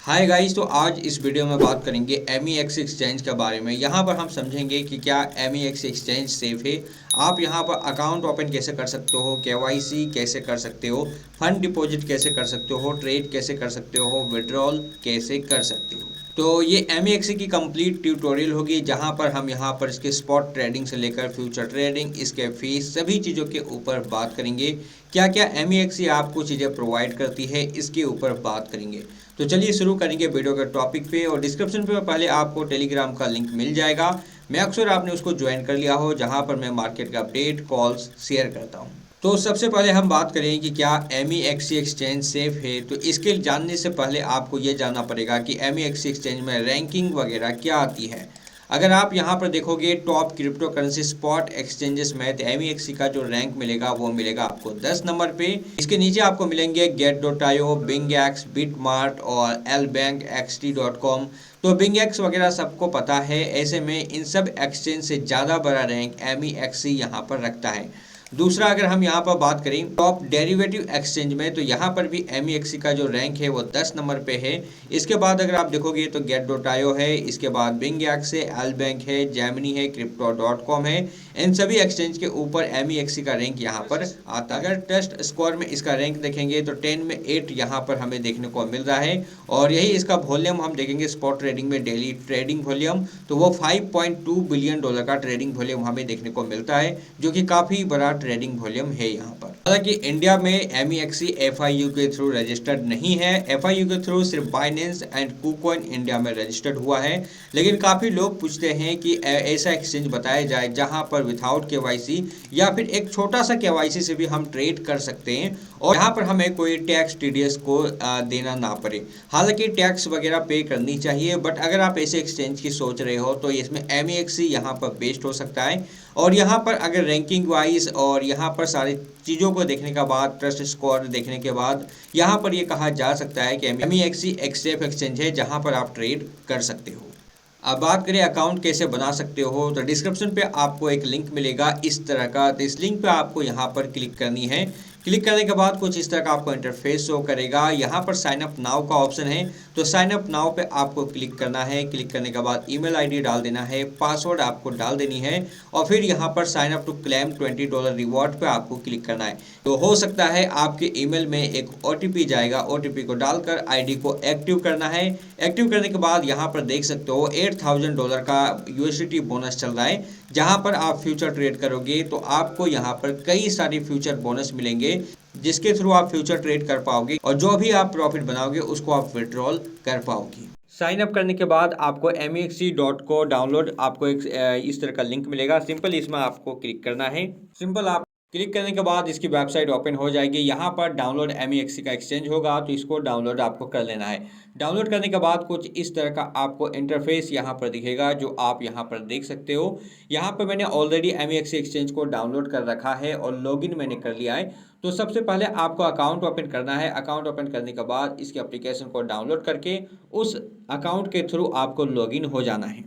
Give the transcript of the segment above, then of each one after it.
Hi guys, तो आज इस वीडियो में बात करेंगे MEX एक्सचेंज के बारे में। यहाँ पर हम समझेंगे कि क्या MEX एक्सचेंज सेफ है, आप यहाँ पर अकाउंट ओपन कैसे कर सकते हो, KYC कैसे कर सकते हो, फंड डिपॉजिट कैसे कर सकते हो, ट्रेड कैसे कर सकते हो, विड्रॉल कैसे कर सकते हो। तो ये MEX की कंप्लीट ट्यूटोरियल होगी, जहाँ पर हम यहाँ पर इसके स्पॉट ट्रेडिंग से लेकर फ्यूचर ट्रेडिंग, इसके फीस, सभी चीज़ों के ऊपर बात करेंगे। क्या क्या MEX आपको चीज़ें प्रोवाइड करती है, इसके ऊपर बात करेंगे। तो चलिए शुरू करेंगे वीडियो के टॉपिक पे। और डिस्क्रिप्शन पे पहले आपको टेलीग्राम का लिंक मिल जाएगा। मैं अक्सर आपने उसको ज्वाइन कर लिया हो, जहां पर मैं मार्केट का अपडेट कॉल्स शेयर करता हूं। तो सबसे पहले हम बात करें कि क्या MEX एक्सचेंज सेफ है। तो इसके जानने से पहले आपको ये जानना पड़ेगा कि MEX एक्सचेंज में रैंकिंग वगैरह क्या आती है। अगर आप यहाँ पर देखोगे top crypto currency spot exchanges में, तो MEX का जो रैंक मिलेगा वो मिलेगा आपको 10 नंबर पे। इसके नीचे आपको मिलेंगे Get.io, BingX, Bitmart और lbankxt.com। तो BingX वगैरह सबको पता है। ऐसे में इन सब एक्सचेंज से ज़्यादा बड़ा रैंक MEX यहाँ पर रखता है। दूसरा, अगर हम यहाँ पर बात करें टॉप डेरिवेटिव एक्सचेंज में, तो यहाँ पर भी MEX का जो रैंक है वो 10 नंबर पे है। इसके बाद अगर आप देखोगे तो Get.io है, इसके बाद BingX है, Albank है, Gemini है, Crypto.com है। इन सभी एक्सचेंज के ऊपर MEX का रैंक यहाँ पर आता है। अगर टेस्ट स्कोर में इसका रैंक देखेंगे तो 10 में 8 यहाँ पर हमें देखने को मिल रहा है। और यही इसका वॉल्यूम हम देखेंगे स्पॉट ट्रेडिंग में, डेली ट्रेडिंग वॉल्यूम, तो वो $5.2 बिलियन का ट्रेडिंग वॉल्यूम हमें देखने को मिलता है, जो कि काफ़ी बड़ा ट्रेडिंग वॉल्यूम है यहाँ पर। हालांकि इंडिया में MEX FIU के थ्रू रजिस्टर्ड नहीं है। FIU के थ्रू सिर्फ बाइनेंस एंड KuCoin इंडिया में रजिस्टर्ड हुआ है। लेकिन काफ़ी लोग पूछते हैं कि ऐसा एक्सचेंज बताया जाए जहां पर विदाउट KYC या फिर एक छोटा सा KYC से भी हम ट्रेड कर सकते हैं और यहाँ पर हमें कोई टैक्स TDS को देना ना पड़े। हालांकि टैक्स वगैरह पे करनी चाहिए, बट अगर आप ऐसे एक्सचेंज की सोच रहे हो तो इसमें MEX यहाँ पर बेस्ट हो सकता है। और यहाँ पर अगर रैंकिंग वाइज और यहाँ पर सारी चीज़ों को देखने के बाद, ट्रस्ट स्कोर देखने के बाद, यहाँ पर ये कहा जा सकता है कि MEX एक सेफ एक्सचेंज है जहाँ पर आप ट्रेड कर सकते हो। अब बात करें अकाउंट कैसे बना सकते हो, तो डिस्क्रिप्शन पे आपको एक लिंक मिलेगा इस तरह का। तो इस लिंक पे आपको यहाँ पर क्लिक करनी है। क्लिक करने के बाद कुछ इस तरह का आपको इंटरफेस शो करेगा। यहाँ पर साइन अप नाउ का ऑप्शन है, तो साइन अप नाउ पे आपको क्लिक करना है। क्लिक करने के बाद ईमेल आईडी डाल देना है, पासवर्ड आपको डाल देनी है और फिर यहाँ पर sign up to claim $20 reward पे आपको क्लिक करना है। तो हो सकता है आपके ईमेल में एक OTP जाएगा, OTP को डालकर आईडी को एक्टिव करना है। एक्टिव करने के बाद यहाँ पर देख सकते हो $8,000 का USDT बोनस चल रहा है। जहां पर आप फ्यूचर ट्रेड करोगे तो आपको यहाँ पर कई सारे फ्यूचर बोनस मिलेंगे, जिसके थ्रू आप फ्यूचर ट्रेड कर पाओगे और जो भी आप प्रॉफिट बनाओगे उसको आप विड्रॉल कर पाओगे। साइन अप करने के बाद आपको MEXC.co डाउनलोड, आपको एक इस तरह का लिंक मिलेगा। सिंपल इसमें आपको क्लिक करना है। सिंपल आप क्लिक करने के बाद इसकी वेबसाइट ओपन हो जाएगी। यहाँ पर डाउनलोड MEX का एक्सचेंज होगा, तो इसको डाउनलोड आपको कर लेना है। डाउनलोड करने के बाद कुछ इस तरह का आपको इंटरफेस यहाँ पर दिखेगा, जो आप यहाँ पर देख सकते हो। यहाँ पर मैंने ऑलरेडी MEX एक्सचेंज को डाउनलोड कर रखा है और लॉगिन मैंने कर लिया है। तो सबसे पहले आपको अकाउंट ओपन करना है। अकाउंट ओपन करने के बाद इसके एप्लीकेशन को डाउनलोड करके उस अकाउंट के थ्रू आपको लॉगिन हो जाना है।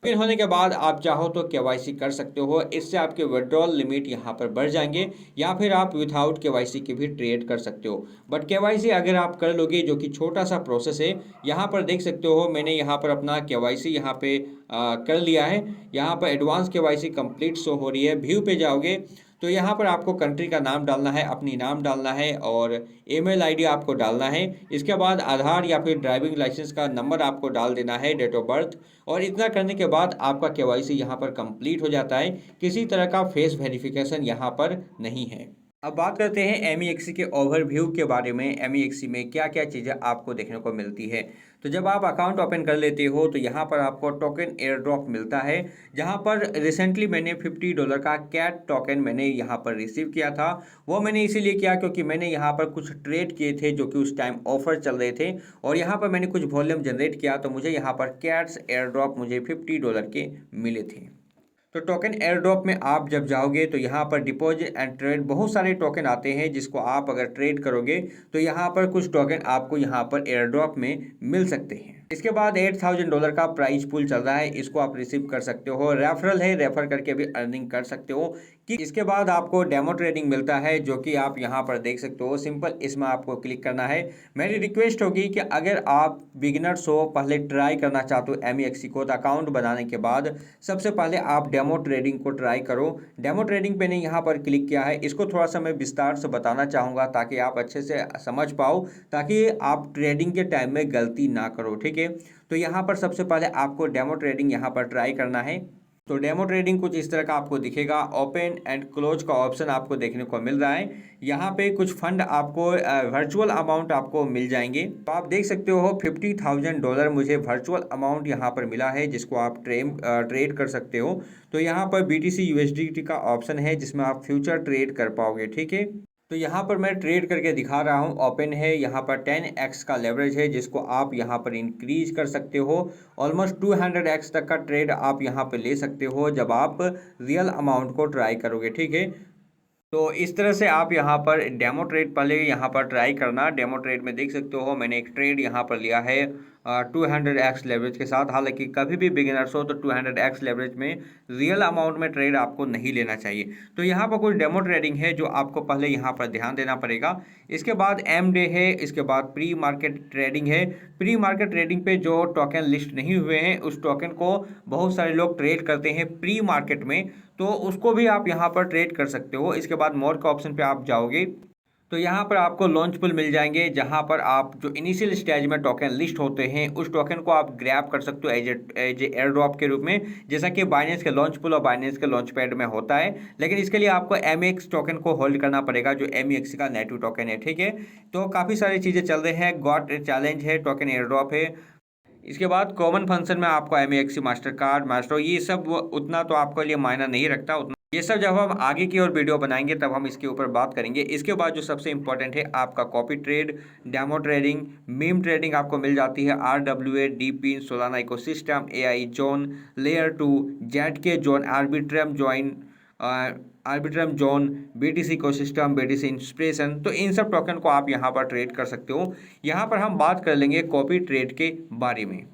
लॉगिन होने के बाद आप चाहो तो KYC कर सकते हो। इससे आपके विड्रॉल लिमिट यहाँ पर बढ़ जाएंगे, या फिर आप विदाउट KYC के भी ट्रेड कर सकते हो। बट KYC अगर आप कर लोगे, जो कि छोटा सा प्रोसेस है, यहाँ पर देख सकते हो मैंने यहाँ पर अपना KYC यहाँ पे कर लिया है। यहाँ पर एडवांस KYC कंप्लीट शो हो रही है। व्यू पे जाओगे तो यहाँ पर आपको कंट्री का नाम डालना है, अपनी नाम डालना है और ईमेल आईडी आपको डालना है। इसके बाद आधार या फिर ड्राइविंग लाइसेंस का नंबर आपको डाल देना है, डेट ऑफ बर्थ। और इतना करने के बाद आपका KYC यहाँ पर कंप्लीट हो जाता है। किसी तरह का फेस वेरिफिकेशन यहाँ पर नहीं है। अब बात करते हैं MEX के ओवरव्यू के बारे में। MEX में क्या क्या चीज़ें आपको देखने को मिलती है। तो जब आप अकाउंट ओपन कर लेते हो तो यहाँ पर आपको टोकन एयर ड्रॉप मिलता है। जहाँ पर रिसेंटली मैंने $50 का कैट टोकन मैंने यहाँ पर रिसीव किया था। वो मैंने इसीलिए किया क्योंकि मैंने यहाँ पर कुछ ट्रेड किए थे जो कि उस टाइम ऑफर चल रहे थे, और यहाँ पर मैंने कुछ वॉल्यूम जनरेट किया, तो मुझे यहाँ पर कैट्स एयर ड्रॉप मुझे $50 के मिले थे। तो टोकन एयर ड्रॉप में आप जब जाओगे तो यहाँ पर डिपॉजिट एंड ट्रेड बहुत सारे टोकन आते हैं, जिसको आप अगर ट्रेड करोगे तो यहाँ पर कुछ टोकन आपको यहाँ पर एयर ड्रॉप में मिल सकते हैं। इसके बाद $8,000 का प्राइस पूल चल रहा है, इसको आप रिसीव कर सकते हो। रेफरल है, रेफर करके भी अर्निंग कर सकते हो। कि इसके बाद आपको डेमो ट्रेडिंग मिलता है, जो कि आप यहाँ पर देख सकते हो। सिंपल इसमें आपको क्लिक करना है। मेरी रिक्वेस्ट होगी कि अगर आप बिगिनर्स हो, पहले ट्राई करना चाहते हो MEXC को, तो अकाउंट बनाने के बाद सबसे पहले आप डेमो ट्रेडिंग को ट्राई करो। डेमो ट्रेडिंग पे ने यहाँ पर क्लिक किया है, इसको थोड़ा सा मैं विस्तार से बताना चाहूँगा ताकि आप अच्छे से समझ पाओ, ताकि आप ट्रेडिंग के टाइम में गलती ना करो, ठीक है। तो यहाँ पर सबसे पहले आपको डेमो ट्रेडिंग यहाँ पर ट्राई करना है। तो डेमो ट्रेडिंग कुछ इस तरह का आपको दिखेगा। ओपन एंड क्लोज का ऑप्शन आपको देखने को मिल रहा है। यहाँ पे कुछ फंड आपको वर्चुअल अमाउंट आपको मिल जाएंगे। तो आप देख सकते हो $50,000 मुझे वर्चुअल अमाउंट यहाँ पर मिला है, जिसको आप ट्रेड कर सकते हो। तो यहाँ पर BTC USDT का ऑप्शन है, जिसमें आप फ्यूचर ट्रेड कर पाओगे, ठीक है। तो यहाँ पर मैं ट्रेड करके दिखा रहा हूँ। ओपन है, यहाँ पर 10x का लेवरेज है, जिसको आप यहाँ पर इंक्रीज कर सकते हो। ऑलमोस्ट 200x तक का ट्रेड आप यहाँ पर ले सकते हो जब आप रियल अमाउंट को ट्राई करोगे, ठीक है। तो इस तरह से आप यहाँ पर डेमो ट्रेड पहले यहाँ पर ट्राई करना। डेमो ट्रेड में देख सकते हो मैंने एक ट्रेड यहाँ पर लिया है 200x लेवरेज के साथ। हालांकि कभी भी बिगिनर्स हो तो 200x लेवरेज में रियल अमाउंट में ट्रेड आपको नहीं लेना चाहिए। तो यहाँ पर कुछ डेमो ट्रेडिंग है जो आपको पहले यहाँ पर ध्यान देना पड़ेगा। इसके बाद एम डे है, इसके बाद प्री मार्केट ट्रेडिंग है। प्री मार्केट ट्रेडिंग पे जो टोकन लिस्ट नहीं हुए हैं, उस टोकन को बहुत सारे लोग ट्रेड करते हैं प्री मार्केट में, तो उसको भी आप यहाँ पर ट्रेड कर सकते हो। इसके बाद मोर का ऑप्शन पे आप जाओगे तो यहाँ पर आपको लॉन्च पुल मिल जाएंगे, जहाँ पर आप जो इनिशियल स्टेज में टोकन लिस्ट होते हैं उस टोकन को आप ग्रैब कर सकते हो एज ए एयर ड्रॉप के रूप में, जैसा कि बाइनेंस के लॉन्च पुल और बाइनेंस के लॉन्च पैड में होता है। लेकिन इसके लिए आपको MEX टोकन को होल्ड करना पड़ेगा, जो MEX का नेटिव टोकन है, ठीक है। तो काफ़ी सारी चीज़ें चल रही हैं। गॉट चैलेंज है, टोकन एयर ड्रॉप है। इसके बाद कॉमन फंक्शन में आपको MEXC मास्टर कार्ड, मास्टर, ये सब उतना तो आपके लिए मायना नहीं रखता उतना। ये सब जब हम आगे की ओर वीडियो बनाएंगे तब हम इसके ऊपर बात करेंगे। इसके बाद जो सबसे इंपॉर्टेंट है आपका copy trade, demo trading, meme trading आपको मिल जाती है। RWA, DePIN, Solana ecosystem, AI zone, layer 2, ZK zone, Arbitrum zone, BTC ecosystem, BTC inspiration. तो इन सब टोकन को आप यहाँ पर ट्रेड कर सकते हो। यहाँ पर हम बात कर लेंगे कॉपी ट्रेड के बारे में।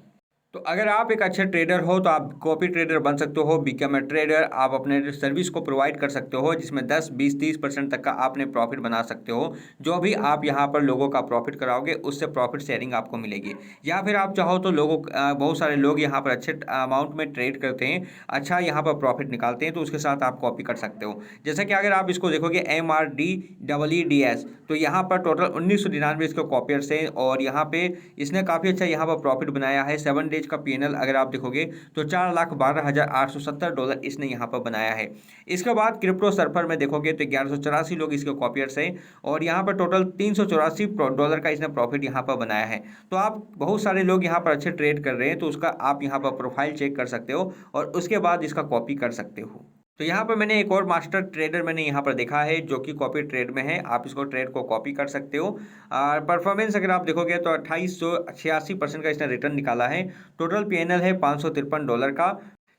तो अगर आप एक अच्छे ट्रेडर हो तो आप कॉपी ट्रेडर बन सकते हो, बिकम ए ट्रेडर। आप अपने सर्विस को प्रोवाइड कर सकते हो, जिसमें 10, 20, 30% तक का आपने प्रॉफिट बना सकते हो। जो भी आप यहाँ पर लोगों का प्रॉफिट कराओगे उससे प्रॉफिट शेयरिंग आपको मिलेगी। या फिर आप चाहो तो बहुत सारे लोग यहाँ पर अच्छे अमाउंट में ट्रेड करते हैं, अच्छा यहाँ पर प्रॉफिट निकालते हैं, तो उसके साथ आप कॉपी कर सकते हो। जैसा कि अगर आप इसको देखोगे MRDEEDS, तो यहाँ पर टोटल 1999 इसके कॉपियर्स हैं, और यहाँ पे इसने काफ़ी अच्छा यहाँ पर प्रॉफिट बनाया है। 7 डेज का PNL अगर आप देखोगे तो $4,12,870 इसने यहाँ पर बनाया है। इसके बाद क्रिप्टो सर्फर में देखोगे तो 1184 लोग इसके कॉपियर्स हैं, और यहाँ पर टोटल $384 का इसने प्रॉफिट यहाँ पर बनाया है। तो आप बहुत सारे लोग यहाँ पर अच्छे ट्रेड कर रहे हैं, तो उसका आप यहाँ पर प्रोफाइल चेक कर सकते हो और उसके बाद इसका कॉपी कर सकते हो। तो यहाँ पर मैंने एक और मास्टर ट्रेडर मैंने यहाँ पर देखा है, जो कि कॉपी ट्रेड में है। आप इसको ट्रेड को कॉपी कर सकते हो। और परफॉर्मेंस अगर आप देखोगे तो 2886% का इसने रिटर्न निकाला है। टोटल PNL है $553 का।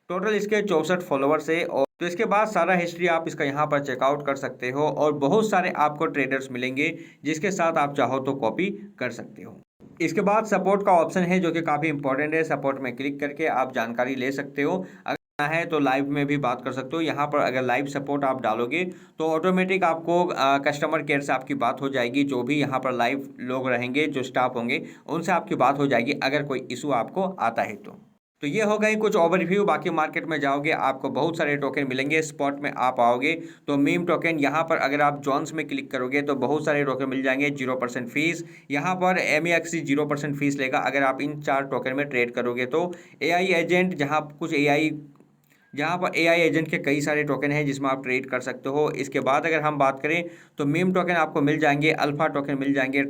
टोटल इसके 64 फॉलोअर्स है। और तो इसके बाद सारा हिस्ट्री आप इसका यहाँ पर चेकआउट कर सकते हो, और बहुत सारे आपको ट्रेडर्स मिलेंगे जिसके साथ आप चाहो तो कॉपी कर सकते हो। इसके बाद सपोर्ट का ऑप्शन है, जो कि काफ़ी इंपॉर्टेंट है। सपोर्ट में क्लिक करके आप जानकारी ले सकते हो। है तो लाइव में भी बात कर सकते हो। यहाँ पर अगर लाइव सपोर्ट आप डालोगे तो ऑटोमेटिक आपको कस्टमर केयर से आपकी बात हो जाएगी। जो भी यहाँ पर लाइव लोग रहेंगे, जो स्टाफ होंगे, उनसे आपकी बात हो जाएगी अगर कोई इशू आपको आता है तो ये हो गई कुछ ओवरव्यू। बाकी मार्केट में जाओगे आपको बहुत सारे टोकन मिलेंगे। स्पॉट में आप आओगे तो मीम टोकन, यहाँ पर अगर आप जॉन्स में क्लिक करोगे तो बहुत सारे टोकन मिल जाएंगे 0% फीस। यहाँ पर MEXC 0% फीस लेगा अगर आप इन 4 टोकन में ट्रेड करोगे। तो AI एजेंट, जहाँ पर AI एजेंट के कई सारे टोकन हैं जिसमें आप ट्रेड कर सकते हो। इसके बाद अगर हम बात करें तो मीम टोकन आपको मिल जाएंगे, अल्फा टोकन मिल जाएंगे,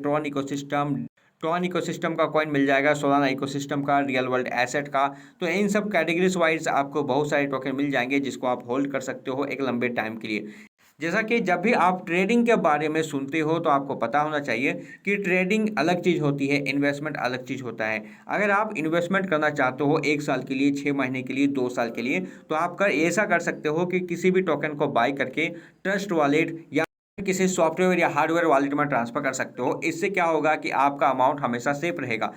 ट्रॉन इकोसिस्टम का कॉइन मिल जाएगा, सोलाना इकोसिस्टम का, रियल वर्ल्ड एसेट का। तो इन सब कैटेगरीज वाइज आपको बहुत सारे टोकन मिल जाएंगे जिसको आप होल्ड कर सकते हो एक लंबे टाइम के लिए। जैसा कि जब भी आप ट्रेडिंग के बारे में सुनते हो तो आपको पता होना चाहिए कि ट्रेडिंग अलग चीज़ होती है, इन्वेस्टमेंट अलग चीज़ होता है। अगर आप इन्वेस्टमेंट करना चाहते हो 1 साल के लिए, 6 महीने के लिए, 2 साल के लिए, तो आप ऐसा कर सकते हो कि किसी भी टोकन को बाय करके ट्रस्ट वॉलेट या किसी सॉफ्टवेयर या हार्डवेयर वॉलेट में ट्रांसफ़र कर सकते हो। इससे क्या होगा कि आपका अमाउंट हमेशा सेफ रहेगा।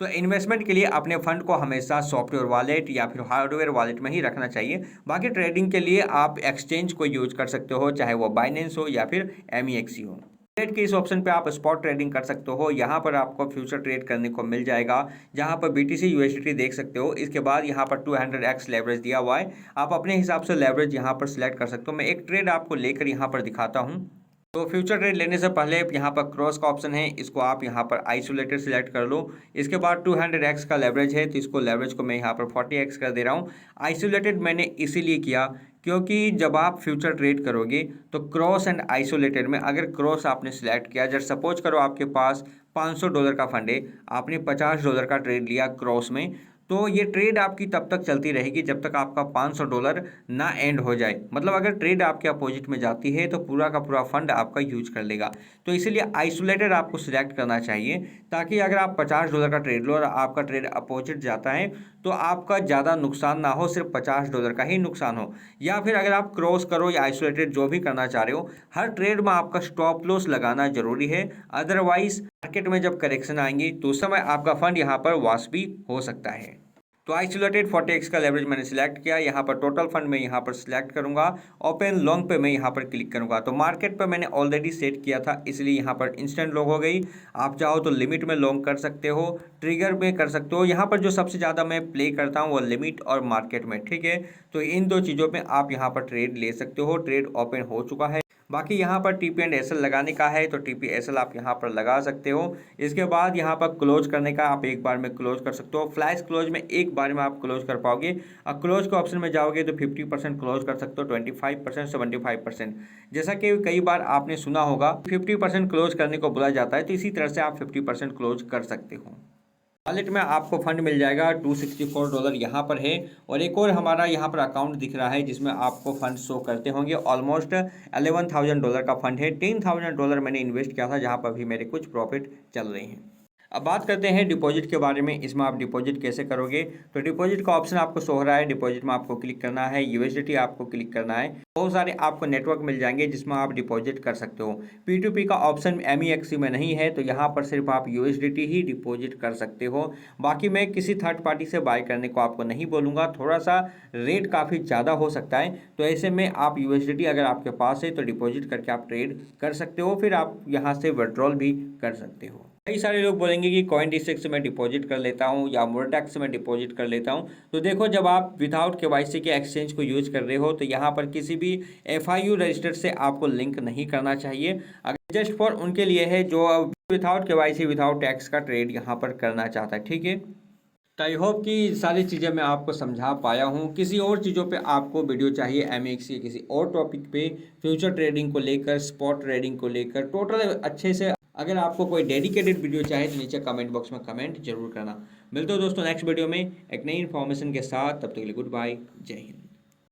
तो इन्वेस्टमेंट के लिए अपने फंड को हमेशा सॉफ्टवेयर वॉलेट या फिर हार्डवेयर वॉलेट में ही रखना चाहिए। बाकी ट्रेडिंग के लिए आप एक्सचेंज को यूज कर सकते हो, चाहे वो बाइनेंस हो या फिर MEXC हो। ट्रेड के इस ऑप्शन पे आप स्पॉट ट्रेडिंग कर सकते हो। यहाँ पर आपको फ्यूचर ट्रेड करने को मिल जाएगा, जहाँ पर BTC USDT देख सकते हो। इसके बाद यहाँ पर 200x लेवरेज दिया हुआ है, आप अपने हिसाब से लेवरेज यहाँ पर सिलेक्ट कर सकते हो। मैं एक ट्रेड आपको लेकर यहाँ पर दिखाता हूँ। तो फ्यूचर ट्रेड लेने से पहले यहाँ पर क्रॉस का ऑप्शन है, इसको आप यहाँ पर आइसोलेटेड सिलेक्ट कर लो। इसके बाद 200x का लेवरेज है, तो इसको लेवरेज को मैं यहाँ पर 40x कर दे रहा हूँ। आइसोलेटेड मैंने इसीलिए किया क्योंकि जब आप फ्यूचर ट्रेड करोगे तो क्रॉस एंड आइसोलेटेड में अगर क्रॉस आपने सिलेक्ट किया, जब सपोज करो आपके पास $500 का फंड है, आपने $50 का ट्रेड लिया क्रॉस में, तो ये ट्रेड आपकी तब तक चलती रहेगी जब तक आपका $500 ना एंड हो जाए। मतलब अगर ट्रेड आपके अपोजिट में जाती है तो पूरा का पूरा फंड आपका यूज कर लेगा। तो इसीलिए आइसोलेटेड आपको सिलेक्ट करना चाहिए, ताकि अगर आप $50 का ट्रेड लो और आपका ट्रेड अपोजिट जाता है तो आपका ज़्यादा नुकसान ना हो, सिर्फ $50 का ही नुकसान हो। या फिर अगर आप क्रॉस करो या आइसोलेटेड जो भी करना चाह रहे हो, हर ट्रेड में आपका स्टॉप लॉस लगाना जरूरी है। अदरवाइज मार्केट में जब करेक्शन आएंगी तो उस समय आपका फंड यहाँ पर वॉश भी हो सकता है। तो आइसोलेटेड 40x का लेवरेज मैंने सिलेक्ट किया। यहाँ पर टोटल फंड में यहाँ पर सिलेक्ट करूंगा, ओपन लॉन्ग पे मैं यहाँ पर क्लिक करूंगा। तो मार्केट पे मैंने ऑलरेडी सेट किया था, इसलिए यहाँ पर इंस्टेंट लॉन्ग हो गई। आप चाहो तो लिमिट में लॉन्ग कर सकते हो, ट्रिगर में कर सकते हो। यहाँ पर जो सबसे ज़्यादा मैं प्ले करता हूँ वो लिमिट और मार्केट में, ठीक है। तो इन दो चीज़ों में आप यहाँ पर ट्रेड ले सकते हो। ट्रेड ओपन हो चुका है। बाकी यहाँ पर TP एंड SL लगाने का है, तो TP SL आप यहाँ पर लगा सकते हो। इसके बाद यहाँ पर क्लोज करने का, आप एक बार में क्लोज कर सकते हो। फ्लैश क्लोज में एक बार में आप क्लोज कर पाओगे। अब क्लोज के ऑप्शन में जाओगे तो 50% क्लोज कर सकते हो, 25%, 75%। जैसा कि कई बार आपने सुना होगा 50% क्लोज करने को बोला जाता है, तो इसी तरह से आप 50% क्लोज कर सकते हो। वॉलेट में आपको फंड मिल जाएगा $264 यहाँ पर है। और एक और हमारा यहाँ पर अकाउंट दिख रहा है जिसमें आपको फंड शो करते होंगे। ऑलमोस्ट $11,000 का फंड है। $10,000 मैंने इन्वेस्ट किया था, जहाँ पर भी मेरे कुछ प्रॉफिट चल रहे हैं। अब बात करते हैं डिपॉजिट के बारे में। इसमें आप डिपॉजिट कैसे करोगे, तो डिपॉजिट का ऑप्शन आपको शो हो रहा है। डिपॉजिट में आपको क्लिक करना है, USDT आपको क्लिक करना है। बहुत सारे आपको नेटवर्क मिल जाएंगे जिसमें आप डिपॉजिट कर सकते हो। P2P का ऑप्शन MEXC में नहीं है, तो यहाँ पर सिर्फ आप USDT ही डिपॉजिट कर सकते हो। बाकी मैं किसी थर्ड पार्टी से बाय करने को आपको नहीं बोलूँगा, थोड़ा सा रेट काफ़ी ज़्यादा हो सकता है। तो ऐसे में आप USDT अगर आपके पास है तो डिपॉजिट करके आप ट्रेड कर सकते हो, फिर आप यहाँ से विड्रॉल भी कर सकते हो। कई सारे लोग बोलेंगे कि CoinDesk से मैं डिपॉजिट कर लेता हूं या Murdoch से मैं डिपॉजिट कर लेता हूं। तो देखो, जब आप विदाउट KYC के एक्सचेंज को यूज कर रहे हो तो यहाँ पर किसी भी FIU रजिस्टर से आपको लिंक नहीं करना चाहिए। अगर जस्ट फॉर उनके लिए है जो विदाउट KYC विदाउट टैक्स का ट्रेड यहाँ पर करना चाहता है, ठीक है। तो आई होप कि सारी चीज़ें मैं आपको समझा पाया हूँ। किसी और चीज़ों पे आपको वीडियो चाहिए MEXC किसी और टॉपिक पे, फ्यूचर ट्रेडिंग को लेकर, स्पॉट ट्रेडिंग को लेकर, टोटल अच्छे से अगर आपको कोई डेडिकेटेड वीडियो चाहे तो नीचे कमेंट बॉक्स में कमेंट जरूर करना। मिलते हो दोस्तों नेक्स्ट वीडियो में एक नई इन्फॉर्मेशन के साथ। तब तक के लिए गुड बाय, जय हिंद।